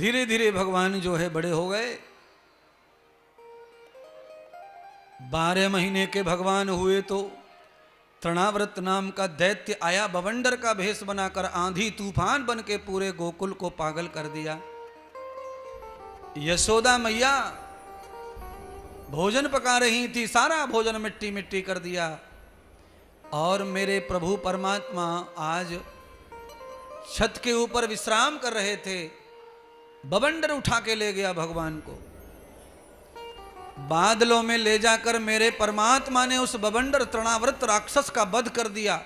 धीरे धीरे भगवान जो है बड़े हो गए। 12 महीने के भगवान हुए तो तृणाव्रत नाम का दैत्य आया, बवंडर का भेष बनाकर आंधी तूफान बन के पूरे गोकुल को पागल कर दिया। यशोदा मैया भोजन पका रही थी, सारा भोजन मिट्टी मिट्टी कर दिया। और मेरे प्रभु परमात्मा आज छत के ऊपर विश्राम कर रहे थे, बवंडर उठा के ले गया भगवान को। बादलों में ले जाकर मेरे परमात्मा ने उस बवंडर तृणाव्रत राक्षस का वध कर दिया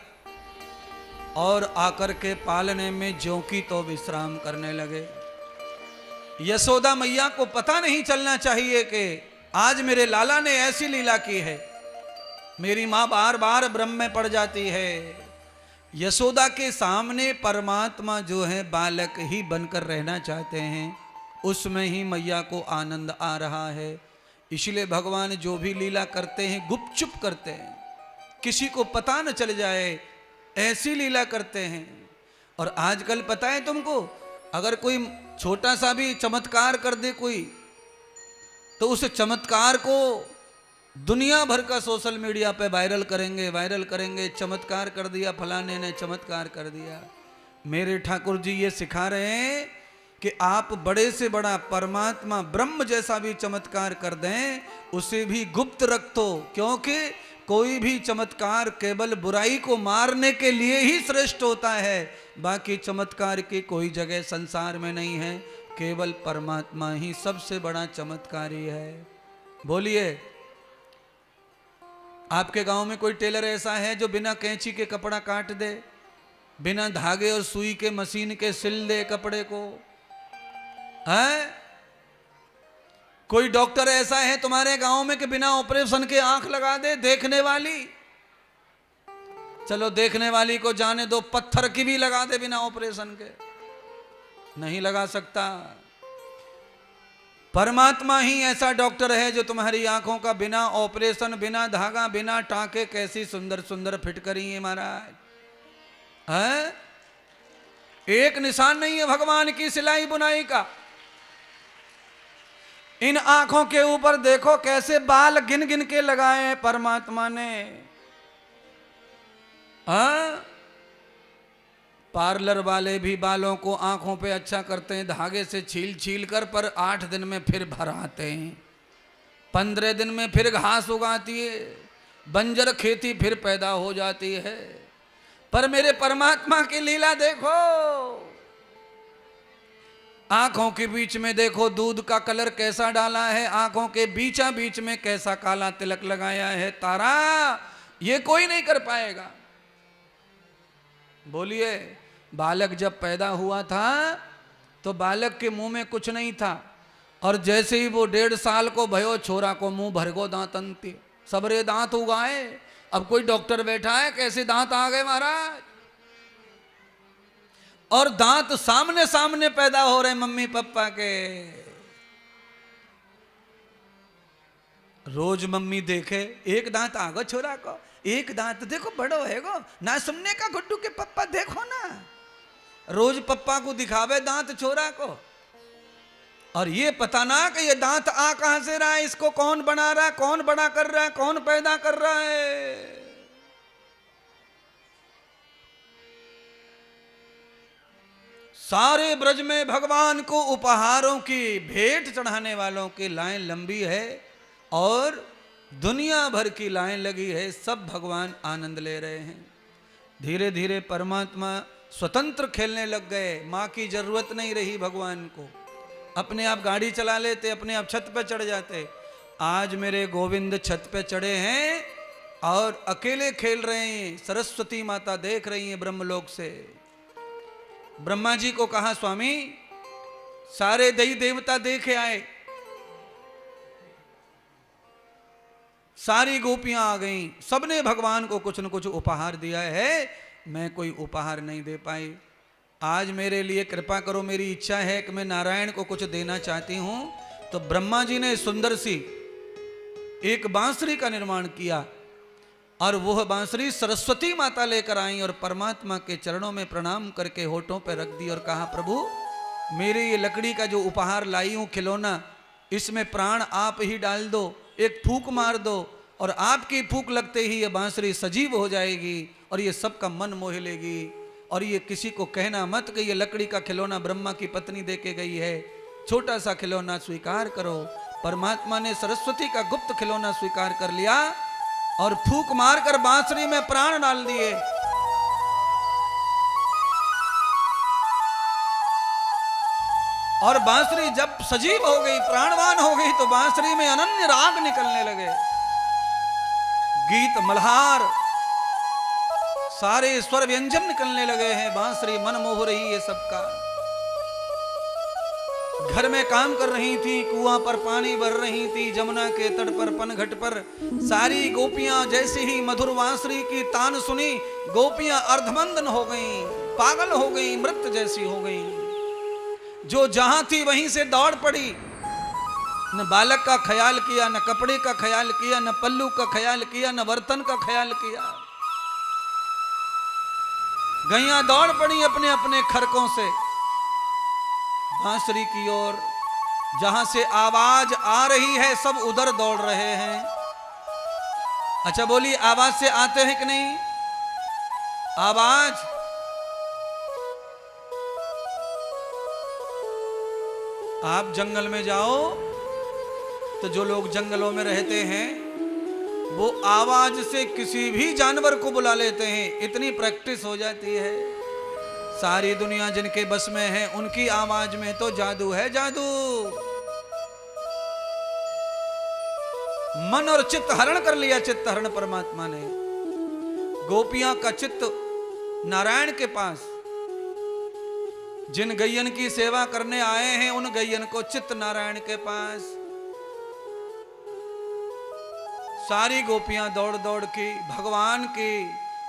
और आकर के पालने में ज्यों की तो विश्राम करने लगे। यशोदा मैया को पता नहीं चलना चाहिए कि आज मेरे लाला ने ऐसी लीला की है। मेरी मां बार बार भ्रम में पड़ जाती है। यशोदा के सामने परमात्मा जो है बालक ही बनकर रहना चाहते हैं, उसमें ही मैया को आनंद आ रहा है। इसलिए भगवान जो भी लीला करते हैं गुपचुप करते हैं, किसी को पता न चल जाए, ऐसी लीला करते हैं। और आजकल पता है तुमको, अगर कोई छोटा सा भी चमत्कार कर दे कोई, तो उस चमत्कार को दुनिया भर का सोशल मीडिया पे वायरल करेंगे। चमत्कार कर दिया, फलाने ने चमत्कार कर दिया। मेरे ठाकुर जी ये सिखा रहे हैं कि आप बड़े से बड़ा परमात्मा ब्रह्म जैसा भी चमत्कार कर दें, उसे भी गुप्त रख दो, क्योंकि कोई भी चमत्कार केवल बुराई को मारने के लिए ही श्रेष्ठ होता है। बाकी चमत्कार की कोई जगह संसार में नहीं है, केवल परमात्मा ही सबसे बड़ा चमत्कारी है। बोलिए, आपके गांव में कोई टेलर ऐसा है जो बिना कैंची के कपड़ा काट दे, बिना धागे और सुई के मशीन के सिल दे कपड़े को? है कोई डॉक्टर ऐसा है तुम्हारे गांव में कि बिना ऑपरेशन के आंख लगा दे? देखने वाली, चलो देखने वाली को जाने दो, पत्थर की भी लगा दे बिना ऑपरेशन के? नहीं लगा सकता। परमात्मा ही ऐसा डॉक्टर है जो तुम्हारी आंखों का बिना ऑपरेशन, बिना धागा, बिना टांके कैसी सुंदर सुंदर फिट करी है महाराज। है एक निशान नहीं है भगवान की सिलाई बुनाई का। इन आंखों के ऊपर देखो कैसे बाल गिन गिन के लगाए हैं परमात्मा ने। पार्लर वाले भी बालों को आंखों पे अच्छा करते हैं, धागे से छील छील कर, पर 8 दिन में फिर भराते हैं, 15 दिन में फिर घास उगाती है, बंजर खेती फिर पैदा हो जाती है। पर मेरे परमात्मा की लीला देखो, आंखों के बीच में देखो दूध का कलर कैसा डाला है, आंखों के बीचा बीच में कैसा काला तिलक लगाया है। तारा ये कोई नहीं कर पाएगा। बोलिए, बालक जब पैदा हुआ था तो बालक के मुंह में कुछ नहीं था, और जैसे ही वो 1.5 साल को भयो, छोरा को मुंह भर गो दांतंती, सबरे दांत उगाए। अब कोई डॉक्टर बैठा है, कैसे दांत आ गए महाराज, और दांत सामने सामने पैदा हो रहे मम्मी पापा के। रोज मम्मी देखे, एक दांत आ गो छोरा को, एक दांत देखो बड़ो है गो, ना सुनने का गुड्डू के पप्पा देखो ना। रोज पप्पा को दिखावे दांत छोरा को, और ये पता ना कि ये दांत आ कहां से रहा है, इसको कौन बना रहा है, कौन बड़ा कर रहा है, कौन पैदा कर रहा है। सारे ब्रज में भगवान को उपहारों की भेंट चढ़ाने वालों की लाइन लंबी है, और दुनिया भर की लाइन लगी है। सब भगवान आनंद ले रहे हैं। धीरे धीरे परमात्मा स्वतंत्र खेलने लग गए, माँ की जरूरत नहीं रही भगवान को। अपने आप गाड़ी चला लेते, अपने आप छत पे चढ़ जाते। आज मेरे गोविंद छत पे चढ़े हैं और अकेले खेल रहे हैं। सरस्वती माता देख रही हैं ब्रह्मलोक से। ब्रह्मा जी को कहा, स्वामी सारे देवी देवता देखे आए, सारी गोपियां आ गईं, सबने भगवान को कुछ न कुछ उपहार दिया है, मैं कोई उपहार नहीं दे पाई। आज मेरे लिए कृपा करो, मेरी इच्छा है कि मैं नारायण को कुछ देना चाहती हूं। तो ब्रह्मा जी ने सुंदर सी एक बांसुरी का निर्माण किया, और वह बांसुरी सरस्वती माता लेकर आई और परमात्मा के चरणों में प्रणाम करके होठों पर रख दी और कहा, प्रभु मेरे ये लकड़ी का जो उपहार लाई हूं खिलौना, इसमें प्राण आप ही डाल दो, एक फूंक मार दो और आपकी फूंक लगते ही ये बांसुरी सजीव हो जाएगी और ये सबका मन मोह लेगी। और ये किसी को कहना मत कि ये लकड़ी का खिलौना ब्रह्मा की पत्नी दे के गई है, छोटा सा खिलौना स्वीकार करो। परमात्मा ने सरस्वती का गुप्त खिलौना स्वीकार कर लिया और फूंक मारकर बांसुरी में प्राण डाल दिए। और बांसुरी जब सजीव हो गई, प्राणवान हो गई, तो बांसुरी में अनन्य राग निकलने लगे, गीत मल्हार सारे स्वर व्यंजन निकलने लगे हैं। बांसुरी मन मोह रही है सबका। घर में काम कर रही थी, कुआं पर पानी भर रही थी, जमुना के तट पर पनघट पर सारी गोपियां जैसे ही मधुर बांसुरी की तान सुनी, गोपियां अर्धमंदन हो गईं, पागल हो गईं, मृत जैसी हो गईं। जो जहां थी वहीं से दौड़ पड़ी, न बालक का ख्याल किया, न कपड़े का ख्याल किया, न पल्लू का ख्याल किया, न बर्तन का ख्याल किया। गैया दौड़ पड़ी अपने अपने खरकों से बांसुरी की ओर। जहां से आवाज आ रही है सब उधर दौड़ रहे हैं। अच्छा बोली, आवाज से आते हैं कि नहीं? आवाज आप जंगल में जाओ तो जो लोग जंगलों में रहते हैं वो आवाज से किसी भी जानवर को बुला लेते हैं, इतनी प्रैक्टिस हो जाती है। सारी दुनिया जिनके बस में है उनकी आवाज में तो जादू है, जादू। मन और चित्त हरण कर लिया, चित्त हरण परमात्मा ने। गोपियां का चित्त नारायण के पास, जिन गैयन की सेवा करने आए हैं उन गैयन को चित्त नारायण के पास। सारी गोपियां दौड़ दौड़ के भगवान के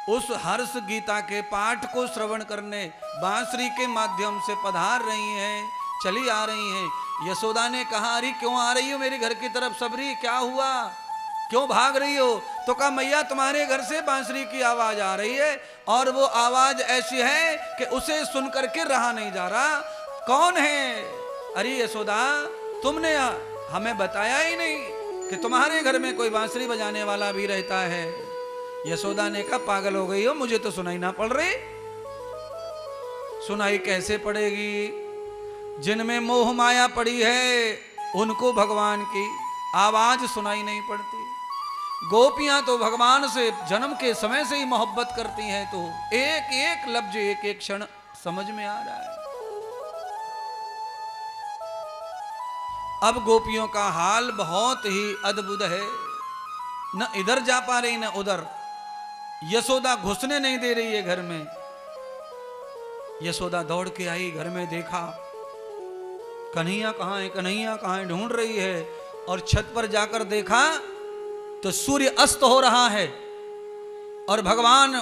उस हर्ष गीता के पाठ को श्रवण करने बांसुरी के माध्यम से पधार रही हैं, चली आ रही हैं। यशोदा ने कहा, अरे क्यों आ रही हो मेरे घर की तरफ सबरी, क्या हुआ, क्यों भाग रही हो? तो कहा, मैया तुम्हारे घर से बांसुरी की आवाज आ रही है और वो आवाज ऐसी है कि उसे सुन करके रहा नहीं जा रहा। कौन है? अरे यशोदा, तुमने हमें बताया ही नहीं कि तुम्हारे घर में कोई बांसुरी बजाने वाला भी रहता है। यशोदा ने कहा, पागल हो गई हो, मुझे तो सुनाई ना पड़ रही। सुनाई कैसे पड़ेगी? जिनमें मोह माया पड़ी है उनको भगवान की आवाज सुनाई नहीं पड़ती। गोपियां तो भगवान से जन्म के समय से ही मोहब्बत करती हैं, तो एक एक लफ्ज एक एक क्षण समझ में आ रहा है। अब गोपियों का हाल बहुत ही अद्भुत है, न इधर जा पा रही न उधर। यशोदा घुसने नहीं दे रही है घर में। यशोदा दौड़ के आई, घर में देखा कन्हैया कहाँ है, कन्हैया कहाँ है, ढूंढ रही है। और छत पर जाकर देखा तो सूर्य अस्त हो रहा है और भगवान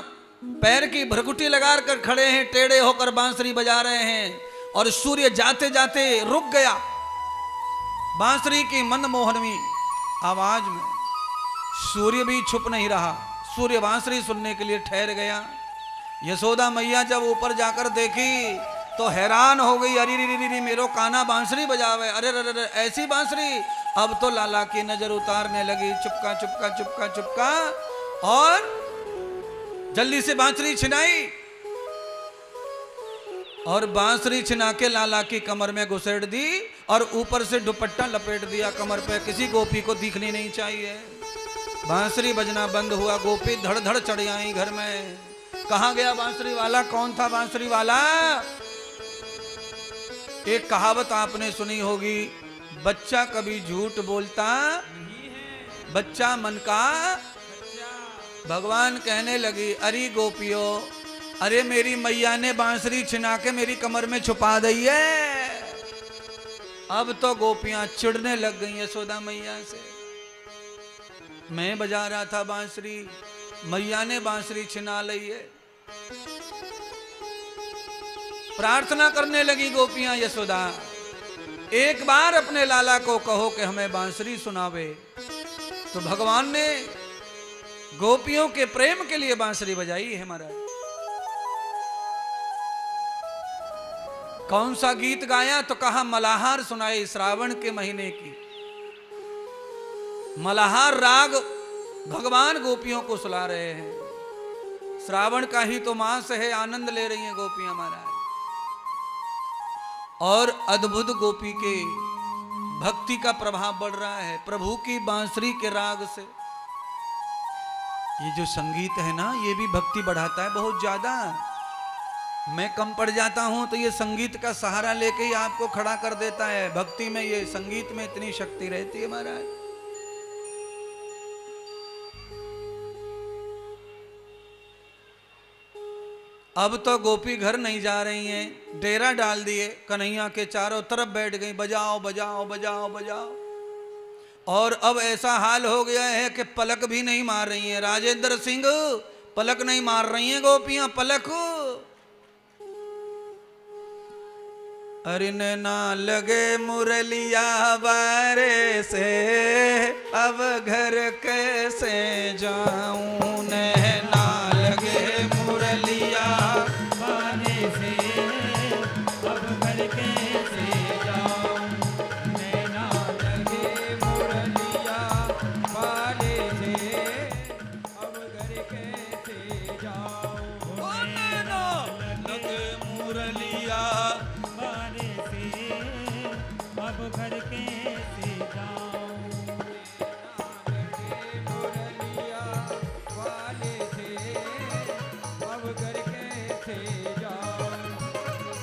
पैर की भ्रकुटी लगाकर खड़े हैं, टेढ़े होकर बांसुरी बजा रहे हैं। और सूर्य जाते जाते रुक गया बांसुरी की मनमोहनवी आवाज में। सूर्य भी छुप नहीं रहा, सूर्य बांसुरी सुनने के लिए ठहर गया। यशोदा मैया जब ऊपर जाकर देखी तो हैरान हो गई, अरे री मेरो काना बांसुरी बजावे, अरे रे ऐसी बांसुरी। अब तो लाला की नजर उतारने लगी, चुपका चुपका चुपका चुपका, और जल्दी से बांसुरी छिनाई और बांसुरी छिना के लाला की कमर में घुसेड़ दी और ऊपर से दुपट्टा लपेट दिया कमर पे, किसी गोपी को दिखनी नहीं चाहिए। बांसुरी बजना बंद हुआ, गोपी धड़ धड़ चढ़ आई घर में। कहाँ गया बांसुरी वाला? कौन था बांसुरी वाला? एक कहावत आपने सुनी होगी, बच्चा कभी झूठ बोलता नहीं है, बच्चा मन का। भगवान कहने लगी, अरे गोपियों, अरे मेरी मैया ने बांसुरी छिना के मेरी कमर में छुपा दी है। अब तो गोपियां चिढ़ने लग गई यशोदा मैया से। मैं बजा रहा था बांसुरी, मैया ने बांसुरी छिना ली है। प्रार्थना करने लगी गोपियां, यशोदा एक बार अपने लाला को कहो कि हमें बांसुरी सुनावे। तो भगवान ने गोपियों के प्रेम के लिए बांसुरी बजाई है महाराज। कौन सा गीत गाया? तो कहा मलाहार सुनाए श्रावण के महीने की। मलाहार राग भगवान गोपियों को सुला रहे हैं। श्रावण का ही तो मास है, आनंद ले रही हैं गोपियां महाराज। और अद्भुत गोपी के भक्ति का प्रभाव बढ़ रहा है प्रभु की बांसुरी के राग से। ये जो संगीत है ना, ये भी भक्ति बढ़ाता है बहुत ज्यादा। मैं कम पड़ जाता हूं तो ये संगीत का सहारा लेके ही आपको खड़ा कर देता है। भक्ति में, ये संगीत में इतनी शक्ति रहती है महाराज। अब तो गोपी घर नहीं जा रही हैं, डेरा डाल दिए, कन्हैया के चारों तरफ बैठ गई, बजाओ बजाओ बजाओ बजाओ। और अब ऐसा हाल हो गया है कि पलक भी नहीं मार रही हैं। राजेंद्र सिंह, पलक नहीं मार रही हैं गोपियां, पलक। अरे ना लगे मुरलिया बारे से, अब घर कैसे जाऊं। ना लगे मुरलिया बारे से, अब घर कैसे जाऊं। ना लगे मुरलिया बारे से, अब घर कैसे जाऊं। ना लगे मुरलिया बारे से, अब घर कैसे जाऊं।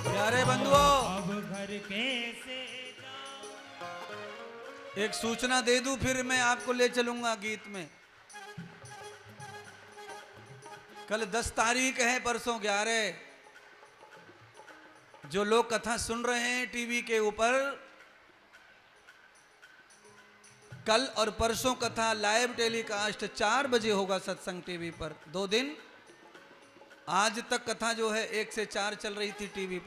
प्यारे बंधुओं, अब घर कैसे जाऊं। एक सूचना दे दूं, फिर मैं आपको ले चलूंगा गीत में। कल 10 तारीख है, परसों 11। जो लोग कथा सुन रहे हैं टीवी के ऊपर, कल और परसों कथा लाइव टेलीकास्ट 4 बजे होगा सत्संग टीवी पर। 2 दिन। आज तक कथा जो है 1 से 4 चल रही थी टीवी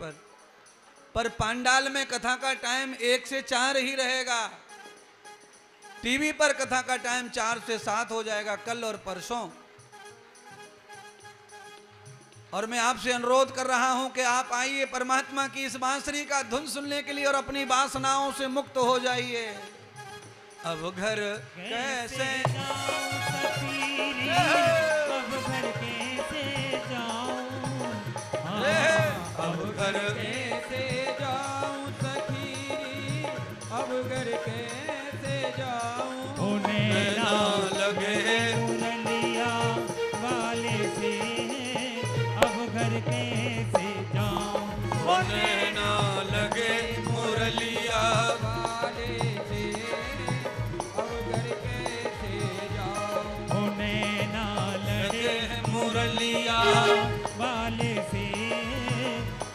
पर पांडाल में कथा का टाइम 1 से 4 ही रहेगा। टीवी पर कथा का टाइम 4 से 7 हो जाएगा कल और परसों। और मैं आपसे अनुरोध कर रहा हूं कि आप आइए, परमात्मा की इस बांसुरी का धुन सुनने के लिए और अपनी वासनाओं से मुक्त हो जाइए। अब घर कैसे जाऊं सखीरी, अब घर कैसे जाऊं। अब घर कैसे जाऊं सखीरी, अब घर कैसे जाऊं। होने ना लगे मुरलिया वाले से, अब घर कैसे जाऊं। होने ना लगे मुरलिया वाले से, अब घर कैसे जाऊं। होने ना लगे मुरलिया वाले से,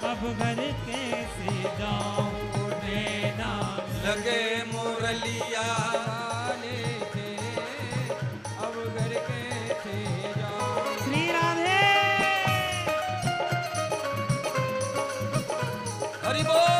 अब घर कैसे जाऊं। होने ना लगे मुरलिया वाले से, अब घर कैसे जाऊं। श्री राधे हरि बोल।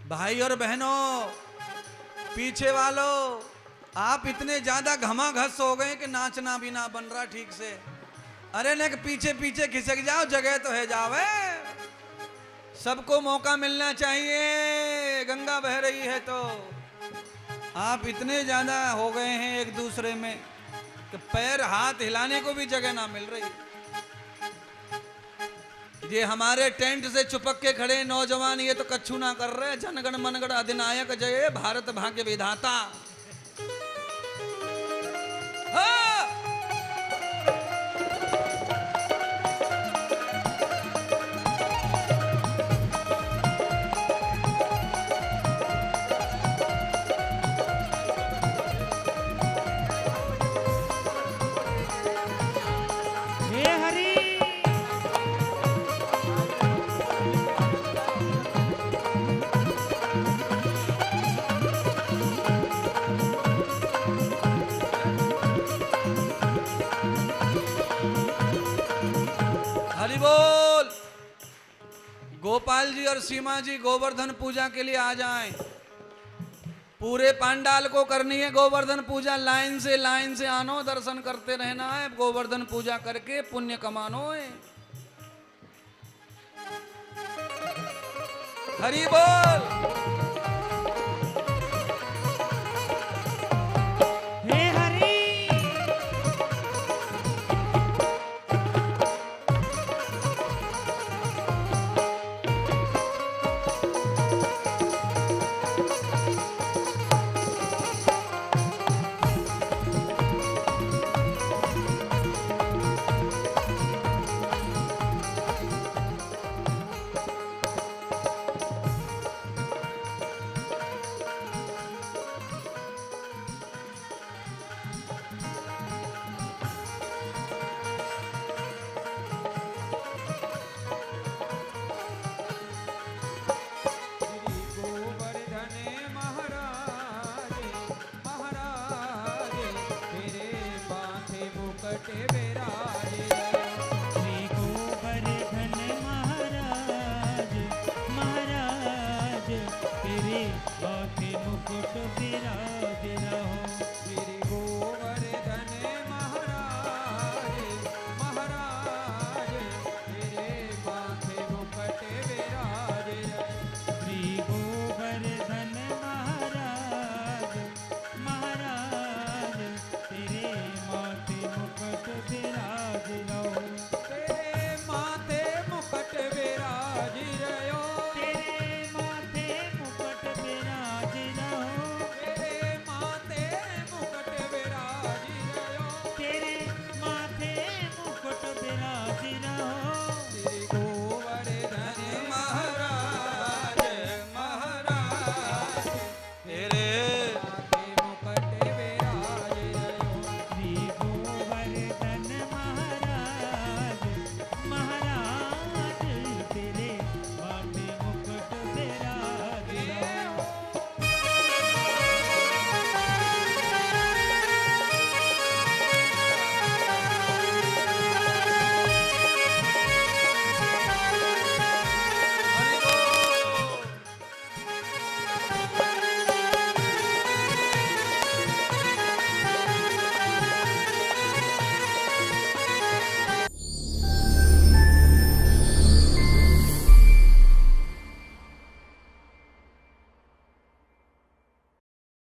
भाई और बहनों, पीछे वालों, आप इतने ज्यादा घमाघस हो गए कि नाचना भी ना बन रहा ठीक से। अरे ने पीछे पीछे खिसक जाओ, जगह तो है जावे। सबको मौका मिलना चाहिए, गंगा बह रही है तो। आप इतने ज्यादा हो गए हैं एक दूसरे में कि पैर हाथ हिलाने को भी जगह ना मिल रही। ये हमारे टेंट से चुपक के खड़े नौजवान, ये तो कच्छू ना कर रहे। जनगण मनगण अधिनायक जय, भारत भाग्य विधाता। हाँ। हे हरि हरि बोल। गोपाल जी और सीमा जी गोवर्धन पूजा के लिए आ जाएं। पूरे पांडाल को करनी है गोवर्धन पूजा। लाइन से आनो, दर्शन करते रहना है। गोवर्धन पूजा करके पुण्य कमानो है। हरि बोल।